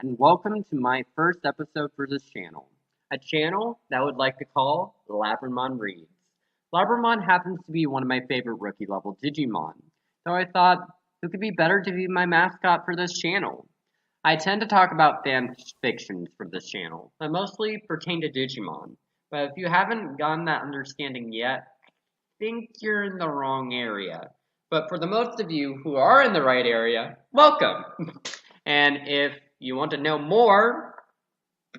and welcome to my first episode for this channel. A channel that I would like to call Labramon Reads. Labramon happens to be one of my favorite rookie level Digimon, so I thought who could be better to be my mascot for this channel? I tend to talk about fan fictions for this channel, that mostly pertain to Digimon, but if you haven't gotten that understanding yet, I think you're in the wrong area. But for the most of you who are in the right area, welcome! And if you want to know more,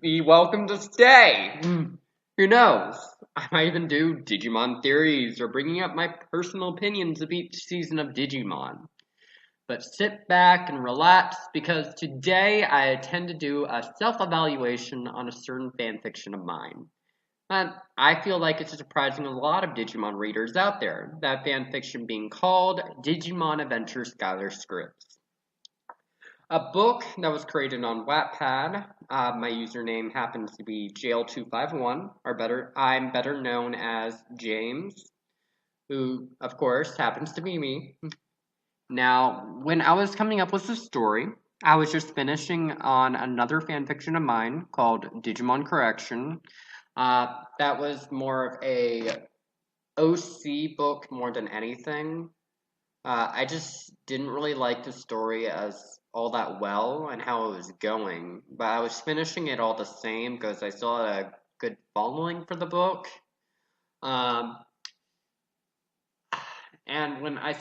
be welcome to stay. Who knows? I might even do Digimon theories or bringing up my personal opinions of each season of Digimon. But sit back and relax because today I intend to do a self-evaluation on a certain fanfiction of mine. And I feel like it's surprising a lot of Digimon readers out there, that fanfiction being called Digimon Adventure Skylar Scripts. A book that was created on Wattpad. My username happens to be Jail251, I'm better known as James, who, of course, happens to be me. Now, when I was coming up with this story, I was just finishing on another fanfiction of mine called Digimon Correction. That was more of a OC book more than anything. I just didn't really like the story as all that well and how it was going, but I was finishing it all the same because I still had a good following for the book. And when I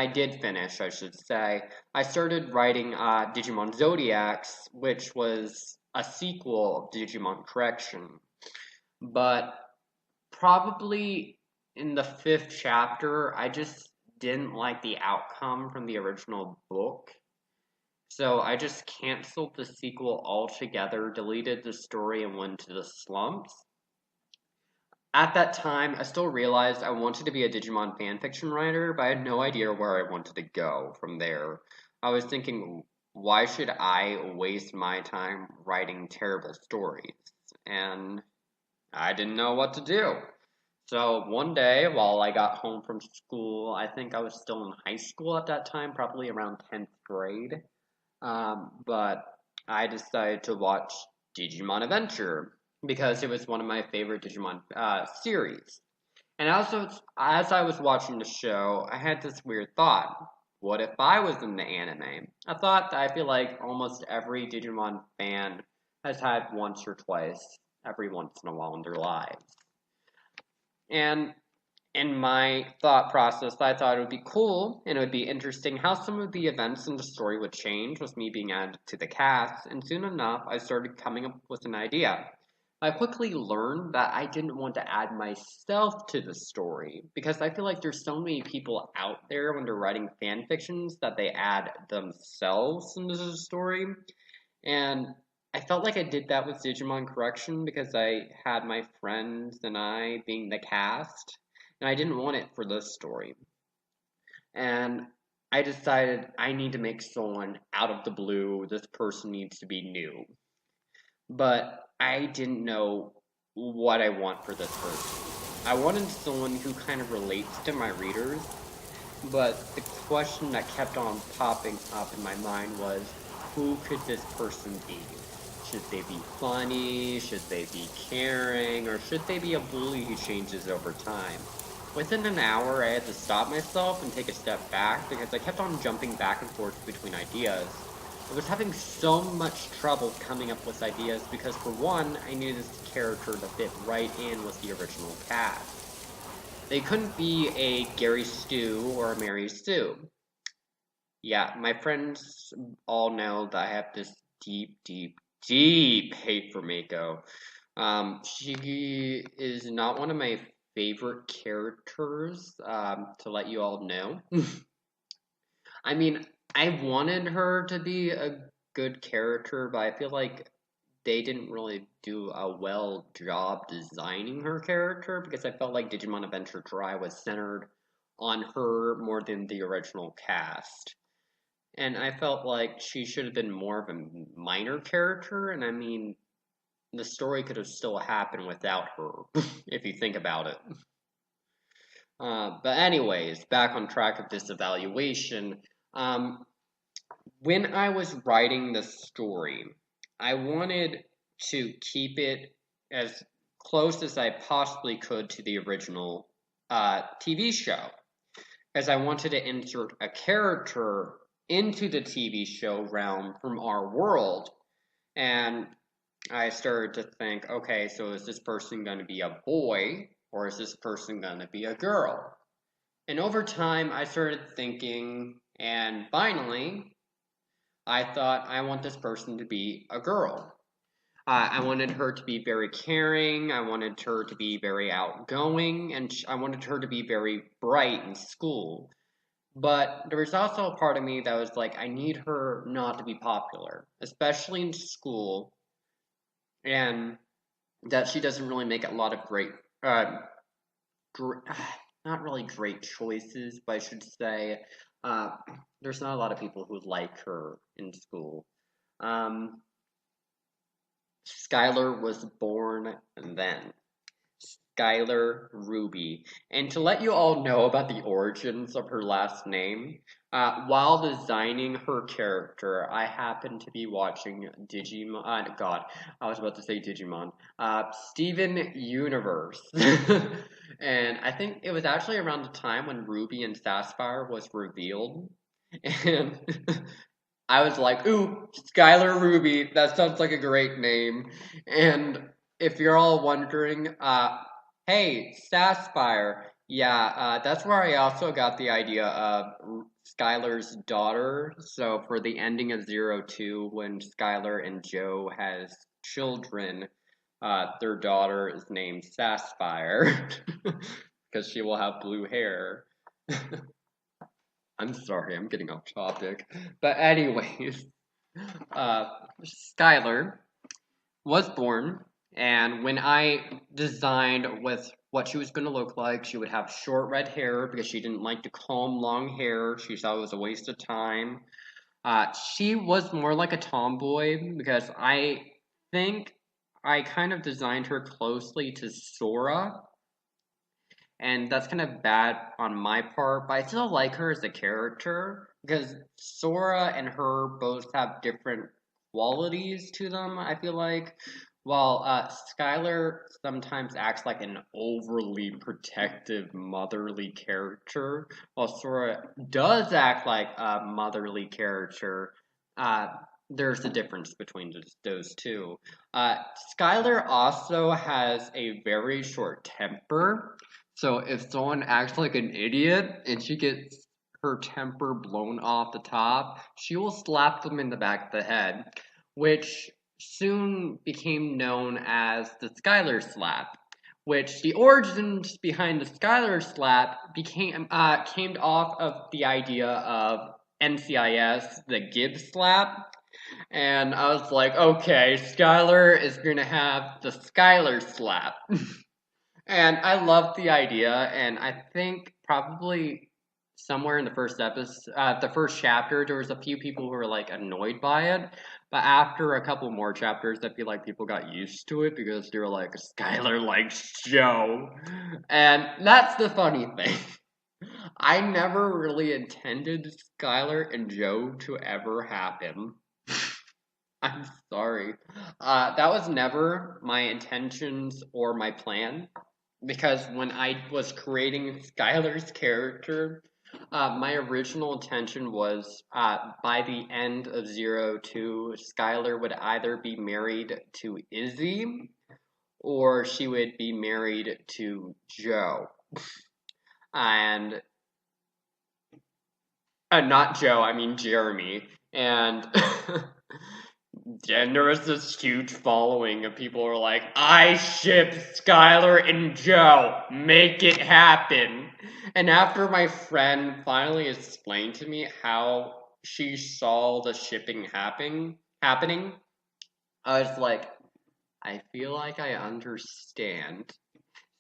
did finish, I should say, I started writing Digimon Zodiacs, which was a sequel of Digimon Correction. But probably in the 5th chapter, I just didn't like the outcome from the original book. So I just canceled the sequel altogether, deleted the story, and went to the slumps. At that time, I still realized I wanted to be a Digimon fanfiction writer, but I had no idea where I wanted to go from there. I was thinking, why should I waste my time writing terrible stories? And I didn't know what to do. So one day, while I got home from school, I think I was still in high school at that time, probably around 10th grade. But I decided to watch Digimon Adventure because it was one of my favorite Digimon series. And also, as I was watching the show, I had this weird thought. What if I was in the anime? A thought that I feel like almost every Digimon fan has had once or twice, every once in a while in their lives. And in my thought process, I thought it would be cool and it would be interesting how some of the events in the story would change with me being added to the cast, and soon enough, I started coming up with an idea. I quickly learned that I didn't want to add myself to the story because I feel like there's so many people out there when they're writing fan fictions that they add themselves into the story, and I felt like I did that with Digimon Correction because I had my friends and I being the cast, and I didn't want it for this story. And I decided I need to make someone out of the blue. This person needs to be new. But I didn't know what I want for this person. I wanted someone who kind of relates to my readers, but the question that kept on popping up in my mind was, who could this person be? Should they be funny? Should they be caring? Or should they be a bully who changes over time? Within an hour, I had to stop myself and take a step back because I kept on jumping back and forth between ideas. I was having so much trouble coming up with ideas because, for one, I needed this character to fit right in with the original cast. They couldn't be a Gary Stu or a Mary Sue. Yeah, my friends all know that I have this deep hate for Mako. She is not one of my favorite characters, to let you all know. I mean, I wanted her to be a good character, but I feel like they didn't really do a well job designing her character because I felt like Digimon Adventure Try was centered on her more than the original cast. And I felt like she should have been more of a minor character, and I mean, the story could have still happened without her, if you think about it. But anyways, back on track of this evaluation. when I was writing the story, I wanted to keep it as close as I possibly could to the original TV show, as I wanted to insert a character into the TV show realm from our world. And I started to think, okay, so is this person going to be a boy or is this person going to be a girl? And over time, I started thinking, and finally, I thought I want this person to be a girl. I wanted her to be very caring. I wanted her to be very outgoing, and I wanted her to be very bright in school. But there was also a part of me that was like, I need her not to be popular, especially in school, and that she doesn't really make a lot of uh, gr- not really great choices, but I should say, uh, there's not a lot of people who like her in school. Um, Skylar was born then. Skylar Ruby. And to let you all know about the origins of her last name, while designing her character, I happened to be watching Digimon. God, I was about to say Digimon. Steven Universe. And I think it was actually around the time when Ruby and Sapphire was revealed. And I was like, ooh, Skylar Ruby, that sounds like a great name. And if you're all wondering, hey, Sapphire, yeah, that's where I also got the idea of Skylar's daughter. So for the ending of Zero Two, when Skylar and Joe has children, their daughter is named Sapphire because she will have blue hair. I'm sorry, I'm getting off topic. But anyways, uh, Skylar was born, and when I designed with what she was going to look like, she would have short red hair because she didn't like to comb long hair. She thought it was a waste of time. She was more like a tomboy because I think I kind of designed her closely to Sora, and that's kind of bad on my part, but I still like her as a character because Sora and her both have different qualities to them, I feel like. While Skylar sometimes acts like an overly protective, motherly character, while Sora does act like a motherly character, uh, there's a difference between those two. Uh, Skylar also has a very short temper, so if someone acts like an idiot and she gets her temper blown off the top, she will slap them in the back of the head, which soon became known as the Skylar slap. Which the origins behind the Skylar slap came off of the idea of NCIS, the Gibbs slap. And I was like, okay, Skylar is gonna have the Skylar slap. And I loved the idea, and I think probably somewhere in the first episode, the first chapter, there was a few people who were like annoyed by it. But after a couple more chapters, I feel like people got used to it because they were like, Skylar likes Joe. And that's the funny thing. I never really intended Skylar and Joe to ever happen. I'm sorry. That was never my intentions or my plan because when I was creating Skylar's character, my original intention was by the end of Zero Two, Skylar would either be married to Izzy or she would be married to Joe. And not Joe, I mean Jeremy. And and there was this huge following of people who were like, I ship Skylar and Joe, make it happen. And after my friend finally explained to me how she saw the shipping happening, I was like, I feel like I understand.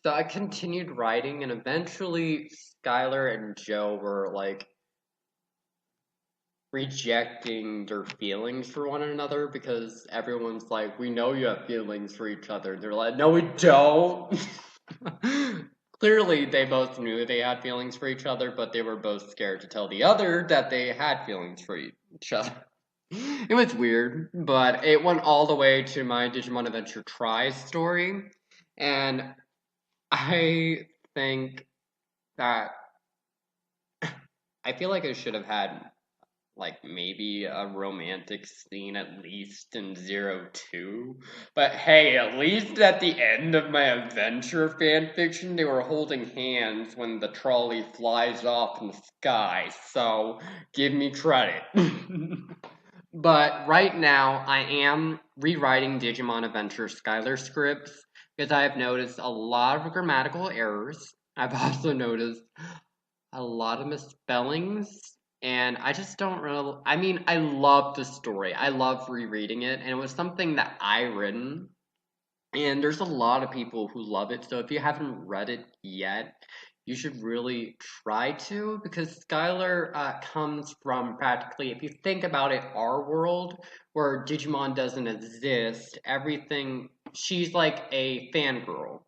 So I continued writing, and eventually Skylar and Joe were like rejecting their feelings for one another because everyone's like, we know you have feelings for each other. They're like, no, we don't. clearly they both knew they had feelings for each other, but they were both scared to tell the other that they had feelings for each other. It was weird, but it went all the way to my Digimon Adventure Tries story, and I think that I feel like I should have had like maybe a romantic scene at least in 02. But hey, at least at the end of my adventure fanfiction, they were holding hands when the trolley flies off in the sky. So give me credit. But right now, I am rewriting Digimon Adventure Skylar scripts because I have noticed a lot of grammatical errors. I've also noticed a lot of misspellings, and I just don't really. I mean, I love the story. I love rereading it, and it was something that I written. And there's a lot of people who love it. So if you haven't read it yet, you should really try to because Skylar comes from practically, if you think about it, our world where Digimon doesn't exist. Everything. She's like a fangirl.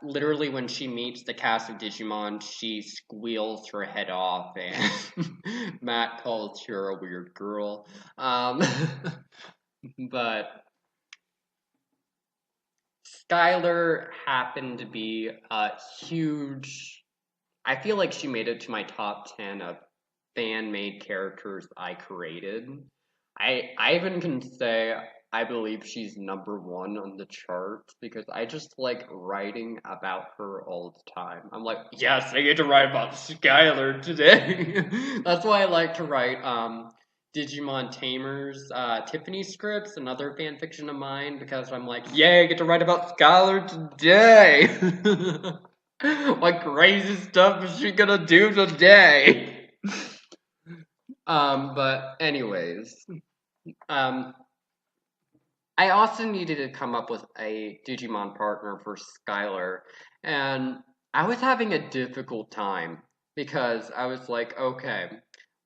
Literally, when she meets the cast of Digimon, she squeals her head off, and Matt calls her a weird girl. But Skylar happened to be a huge. I feel like she made it to my top 10 of fan made characters I created. I even can say I believe she's number 1 on the charts because I just like writing about her all the time. I'm like, yes, I get to write about Skylar today. That's why I like to write Digimon Tamers, Tiffany scripts, another fan fiction of mine, because I'm like, yay, I get to write about Skylar today. What crazy stuff is she gonna do today? But anyways, um, I also needed to come up with a Digimon partner for Skylar, and I was having a difficult time because I was like, okay,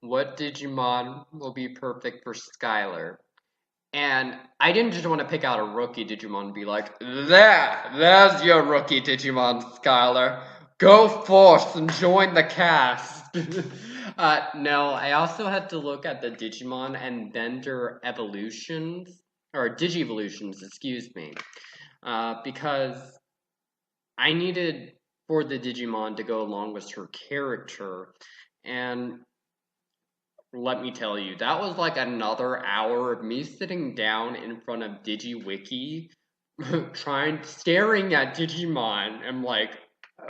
what Digimon will be perfect for Skylar? And I didn't just want to pick out a rookie Digimon and be like, there's your rookie Digimon, Skylar. Go forth and join the cast. No, I also had to look at the Digimon and then their evolutions, or Digivolutions, excuse me, because I needed for the Digimon to go along with her character, and let me tell you, that was like another hour of me sitting down in front of DigiWiki, staring at Digimon. I'm like,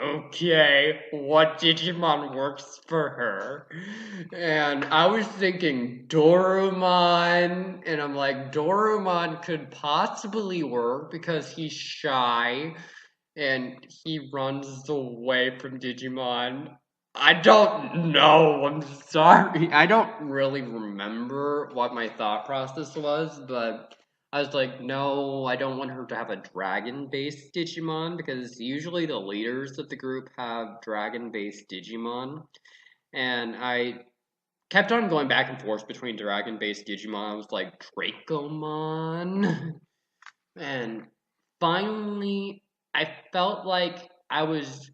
okay, what Digimon works for her? And I was thinking Dorumon, and I'm like, Dorumon could possibly work because he's shy and he runs away from Digimon. I don't know. I'm sorry. I don't really remember what my thought process was, but I was like, no, I don't want her to have a dragon based Digimon because usually the leaders of the group have dragon based Digimon. And I kept on going back and forth between dragon based Digimon. I was like, Dracomon. And finally, I felt like I was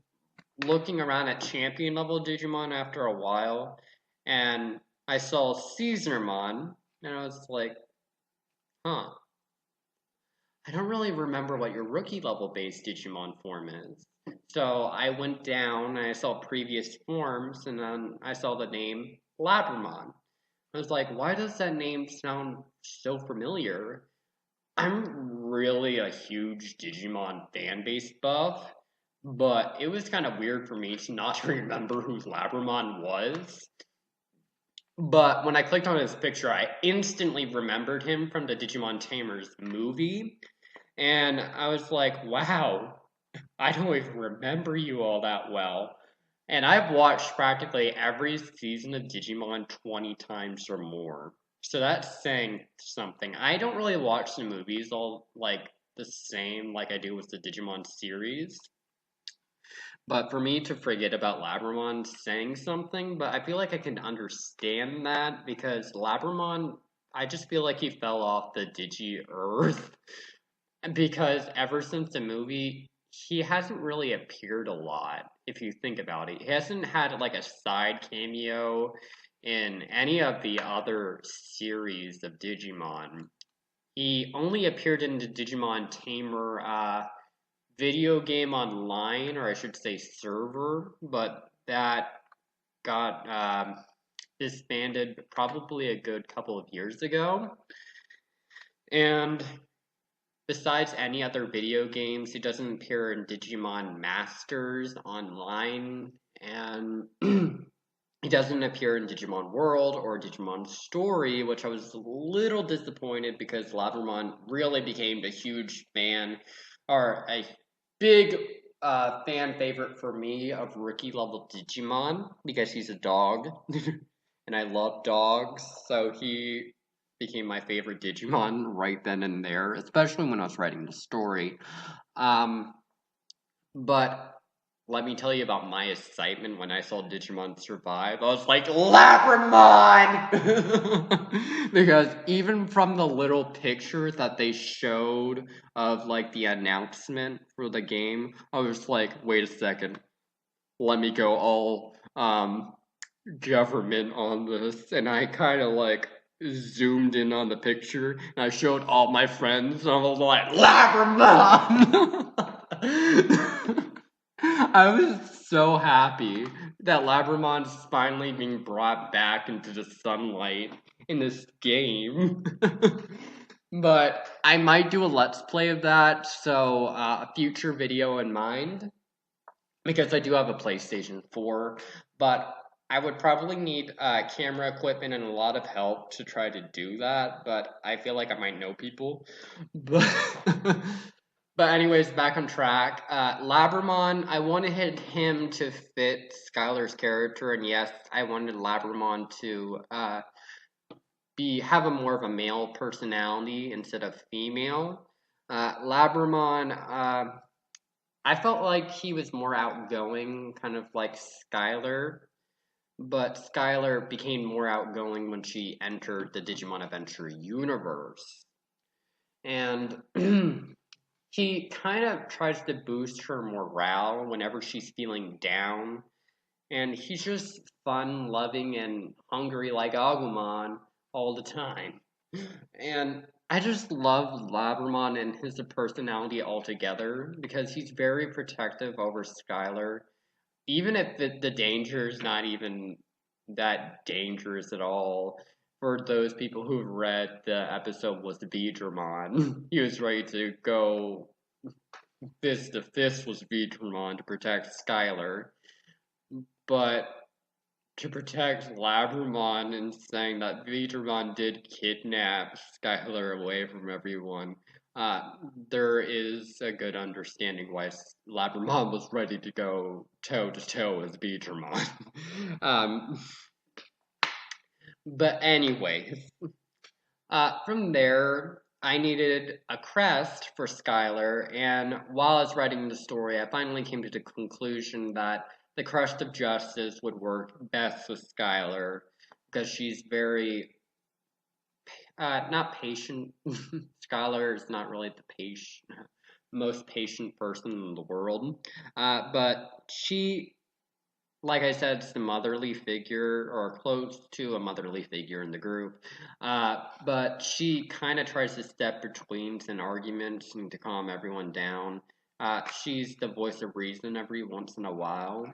looking around at champion level Digimon after a while, and I saw Caesarmon, and I was like, huh, I don't really remember what your rookie level based Digimon form is. So I went down and I saw previous forms, and then I saw the name Labramon. I was like, why does that name sound so familiar? I'm really a huge Digimon fan base buff, but it was kind of weird for me to not remember who Labramon was. But when I clicked on his picture, I instantly remembered him from the Digimon Tamers movie, and I was like, wow, I don't even remember you all that well. And I've watched practically every season of Digimon 20 times or more. So that's saying something. I don't really watch the movies all like the same like I do with the Digimon series. But for me to forget about Labramon saying something, but I feel like I can understand that because Labramon, I just feel like he fell off the Digi Earth because ever since the movie, he hasn't really appeared a lot, if you think about it. He hasn't had like a side cameo in any of the other series of Digimon. He only appeared in the Digimon Tamer video game online, or I should say server, but that got disbanded probably a good couple of years ago. And besides any other video games, he doesn't appear in Digimon Masters online, and he doesn't appear in Digimon World or Digimon Story, which I was a little disappointed because Labramon really became a huge fan, or a big fan favorite for me of rookie level Digimon because he's a dog, and I love dogs, so he became my favorite Digimon right then and there, especially when I was writing the story. Um, but let me tell you about my excitement when I saw Digimon survive. I was like, Labramon! Because even from the little picture that they showed of like the announcement for the game, I was like, wait a second, let me go all government on this, and I kind of like zoomed in on the picture and I showed all my friends and I was like, Labramon! I was so happy that Labramon's finally being brought back into the sunlight in this game. But I might do a let's play of that, so a future video in mind, because I do have a PlayStation 4, but I would probably need camera equipment and a lot of help to try to do that, but I feel like I might know people. But, but anyways, back on track. Labramon, I wanted him to fit Skylar's character, and yes, I wanted Labramon to have a more of a male personality instead of female. Labramon, I felt like he was more outgoing, kind of like Skylar, but Skylar became more outgoing when she entered the Digimon Adventure universe. And he kind of tries to boost her morale whenever she's feeling down. And he's just fun, loving, and hungry like Agumon all the time. And I just love Labramon and his personality altogether because he's very protective over Skylar. Even if the danger is not even that dangerous at all, for those people who've read the episode was the Beedramon, he was ready to go fist to fist with Beedramon to protect Skylar. But to protect Labramon and saying that Beedramon did kidnap Skylar away from everyone, there is a good understanding why Labramon was ready to go toe to toe with Beedramon. But anyway, from there, I needed a crest for Skylar, and while I was writing the story, I finally came to the conclusion that the crest of justice would work best with Skylar because she's very not patient. Skylar is not really the most patient person in the world, but she, like I said, it's the motherly figure or close to a motherly figure in the group. But she kind of tries to step between an arguments and to calm everyone down. She's the voice of reason every once in a while.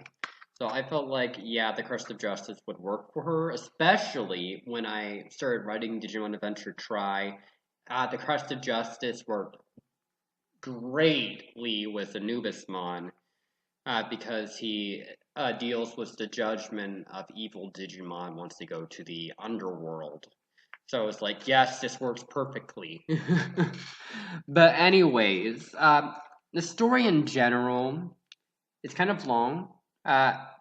So I felt like, yeah, the Crest of Justice would work for her, especially when I started writing Digimon Adventure Try. The Crest of Justice worked greatly with Anubismon because he deals with the judgment of evil Digimon once they go to the underworld. So it's like, yes, this works perfectly. But anyways, the story in general is kind of long.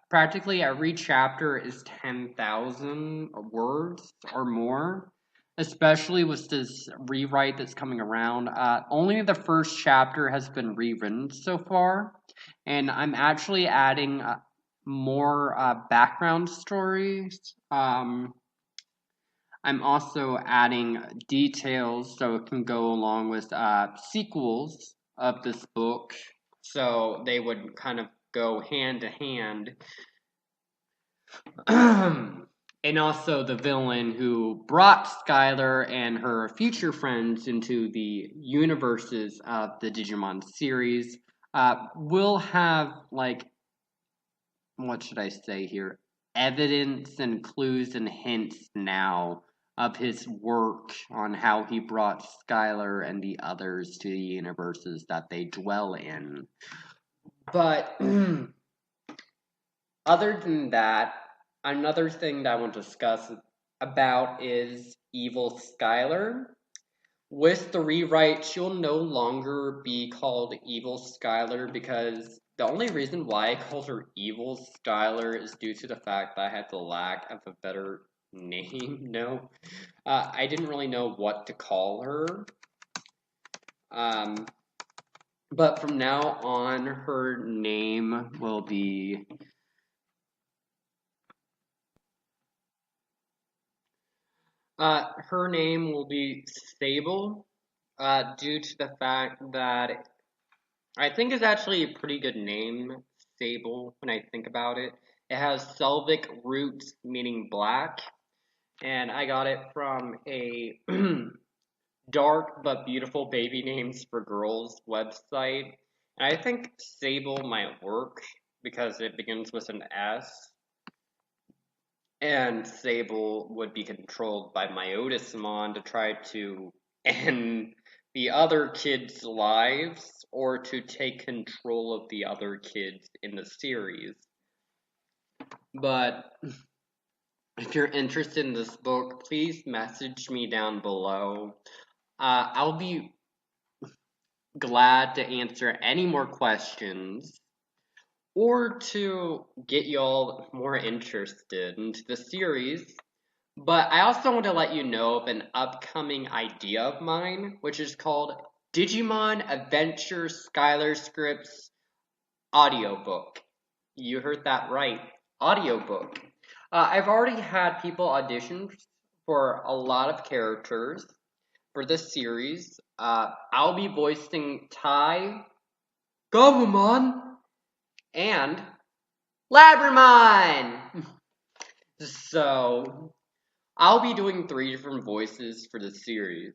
Practically every chapter is 10,000 words or more, especially with this rewrite that's coming around. Only the first chapter has been rewritten so far, and I'm actually adding more background stories. I'm also adding details so it can go along with sequels of this book. So they would kind of go hand to hand. And also the villain who brought Skylar and her future friends into the universes of the Digimon series will have, like, what should I say here? Evidence and clues and hints now of his work on how he brought Skylar and the others to the universes that they dwell in. But other than that, another thing that I want to discuss about is Evil Skylar. With the rewrite, she'll no longer be called Evil Skylar because the only reason why I called her Evil Skylar is due to the fact that I had the lack of a better name. No, I didn't really know what to call her. But from now on, her name will be her name will be Sable, due to the fact that I think it's actually a pretty good name, Sable, when I think about it. It has Slavic roots meaning black, and I got it from a dark but beautiful baby names for girls website. And I think Sable might work because it begins with an S. And Sable would be controlled by Myotismon to try to end the other kids' lives or to take control of the other kids in the series. But if you're interested in this book, please message me down below. I'll be glad to answer any more questions or to get y'all more interested into the series. But I also want to let you know of an upcoming idea of mine, which is called Digimon Adventure Skylar Scripts Audiobook. You heard that right, audiobook. I've already had people audition for a lot of characters for this series. I'll be voicing Tai, Gabumon, and Labramon! So, I'll be doing 3 different voices for the series.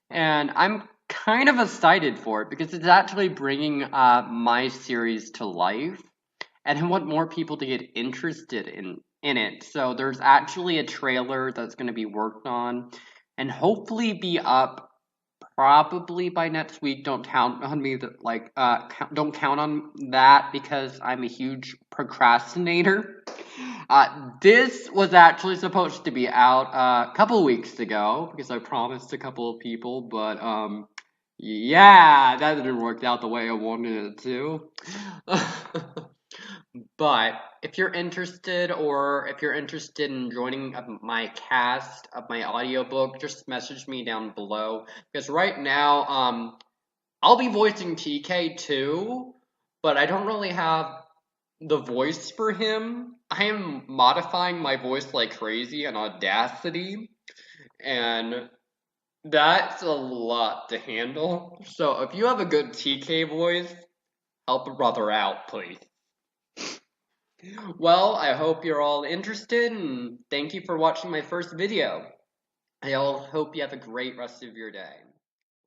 And I'm kind of excited for it because it's actually bringing my series to life. And I want more people to get interested in it. So there's actually a trailer that's going to be worked on and hopefully be up probably by next week. Don't count on me don't count on that because I'm a huge procrastinator. This was actually supposed to be out a couple weeks ago because I promised a couple of people, but yeah, that didn't work out the way I wanted it to. But if you're interested or if you're interested in joining my cast of my audiobook, just message me down below because right now I'll be voicing TK too, but I don't really have the voice for him. I am modifying my voice like crazy on Audacity, and that's a lot to handle. So if you have a good TK voice, help a brother out, please. Well, I hope you're all interested, and thank you for watching my first video. I all hope you have a great rest of your day.